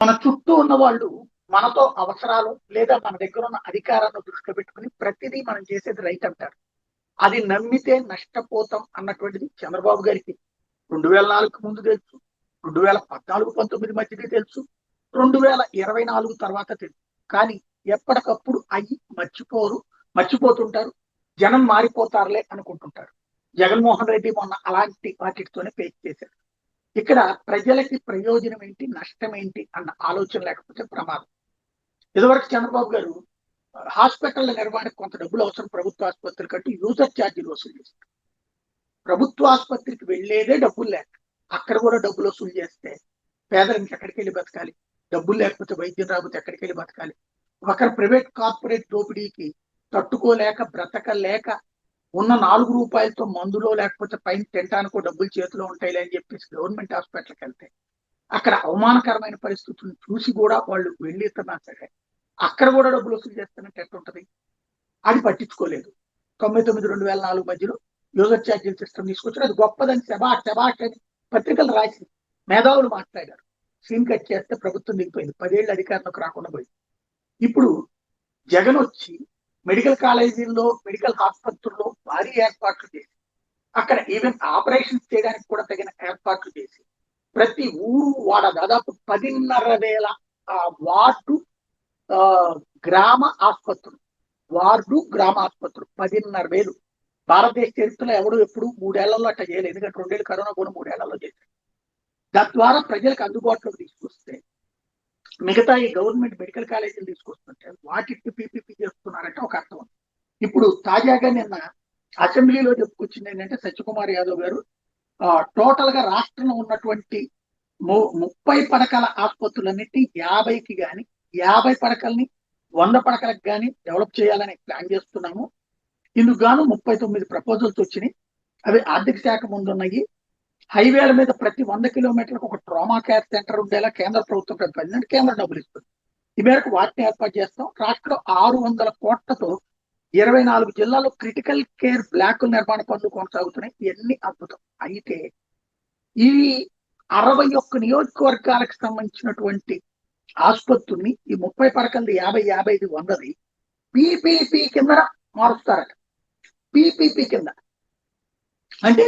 మన చుట్టూ ఉన్న వాళ్ళు మనతో అవసరాలు లేదా మన దగ్గర ఉన్న అధికారాన్ని దృష్టిలో పెట్టుకుని ప్రతిదీ మనం చేసేది రైట్ అంటారు. అది నమ్మితే నష్టపోతాం అన్నటువంటిది చంద్రబాబు గారికి 2004 ముందు తెలుసు, 2014-19 మధ్యనే తెలుసు, 2024 తర్వాత తెలుసు. కానీ ఎప్పటికప్పుడు అయ్యి మర్చిపోతుంటారు. జనం మారిపోతారులే అనుకుంటుంటారు. జగన్మోహన్ రెడ్డి మొన్న అలాంటి వాటితోనే పేచి చేశారు. ఇక్కడ ప్రజలకి ప్రయోజనం ఏంటి, నష్టం ఏంటి అన్న ఆలోచన లేకపోతే ప్రమాదం. ఇదివరకు చంద్రబాబు గారు హాస్పిటల్ నిర్వహణకు కొంత డబ్బులు అవసరం, ప్రభుత్వ ఆసుపత్రి కట్టి యూజర్ ఛార్జీలు వసూలు చేస్తారు. ప్రభుత్వ ఆసుపత్రికి వెళ్లేదే డబ్బులు లేక అక్కడ కూడా డబ్బులు వసూలు చేస్తే పేదలు ఇంకెక్కడికి వెళ్ళి బతకాలి? డబ్బులు లేకపోతే వైద్యం రాకపోతే ఎక్కడికి వెళ్ళి బతకాలి? ఒకరు ప్రైవేట్ కార్పొరేట్ దోపిడీకి తట్టుకోలేక బ్రతకలేక ఉన్న 4 రూపాయలతో మందులో లేకపోతే పైన తినడానికో డబ్బులు చేతిలో ఉంటాయిలే అని చెప్పేసి గవర్నమెంట్ హాస్పిటల్కి వెళ్తే అక్కడ అవమానకరమైన పరిస్థితులను చూసి కూడా వాళ్ళు వెళ్ళిస్తున్నా సరే అక్కడ కూడా డబ్బులు వసూలు చేస్తున్నట్టు ఎట్టుంటది? అది పట్టించుకోలేదు. 99-2004 మధ్యలో యూజర్ ఛార్జీల సిస్టమ్ తీసుకొచ్చారు. అది గొప్పదని శబాష్ అని పత్రికలు రాసి మేధావులు మాట్లాడారు. సీన్ కట్ చేస్తే ప్రభుత్వం దిగిపోయింది. 10 ఏళ్ళు అధికారంలోకి రాకుండా పోయింది. ఇప్పుడు జగన్ వచ్చి మెడికల్ కాలేజీల్లో, మెడికల్ ఆసుపత్రుల్లో భారీ ఏర్పాట్లు చేసి అక్కడ ఈవెన్ ఆపరేషన్స్ చేయడానికి కూడా తగిన ఏర్పాట్లు చేసి ప్రతి ఊరు వాడ దాదాపు 10,500 వార్డు గ్రామ ఆసుపత్రులు, 10,500,000. భారతదేశ చరిత్రలో ఎవడు ఎప్పుడు 3 ఏళ్లలో అట్లా చేయలేదు. ఎందుకంటే 2 ఏళ్ళు కరోనా కూడా 3 ఏళ్లలో చేశారు. తద్వారా ప్రజలకు అందుబాటులోకి తీసుకొస్తే మిగతా ఈ గవర్నమెంట్ మెడికల్ కాలేజీలు తీసుకొస్తుంటే వాటికి పీపీపీ చేస్తున్నారంటే ఒక అర్థం ఉంది. ఇప్పుడు తాజాగా నిన్న అసెంబ్లీలో చెప్పుకొచ్చింది ఏంటంటే సత్యకుమార్ యాదవ్ గారు టోటల్ గా రాష్ట్రంలో ఉన్నటువంటి 30 పడకల ఆసుపత్రులన్నింటినీ 50కి గాని 50 పడకల్ని 100 పడకలకు గాని డెవలప్ చేయాలని ప్లాన్ చేస్తున్నాము. ఇందుకు గాను 39 ప్రపోజల్స్ వచ్చినాయి. అవి ఆర్థిక శాఖ ముందున్నాయి. హైవేల మీద ప్రతి 100 కిలోమీటర్లకు ఒక ట్రామా కేర్ సెంటర్ ఉండేలా కేంద్ర ప్రభుత్వం ప్రతిపాదించి కేంద్రం డబ్బులు ఇస్తుంది. ఈ మేరకు వాటిని ఏర్పాటు చేస్తాం. రాష్ట్రంలో 600 కోట్లతో 24 జిల్లాల్లో క్రిటికల్ కేర్ బ్లాకుల నిర్మాణ పనులు కొనసాగుతున్నాయి. ఇవన్నీ అద్భుతం. అయితే ఈ 61 నియోజకవర్గాలకు సంబంధించినటువంటి ఆసుపత్రుల్ని ఈ 30 పడకలది 50, 55, 100ది పీపీపీ కింద మారుస్తారట. పీపీపీ కింద అంటే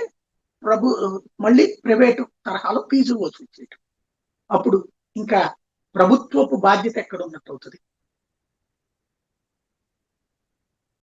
మళ్ళీ ప్రైవేటు తరహాలో ఫీజులు వసూలు చేయటం. అప్పుడు ఇంకా ప్రభుత్వపు బాధ్యత ఎక్కడ ఉన్నట్టు అవుతుంది?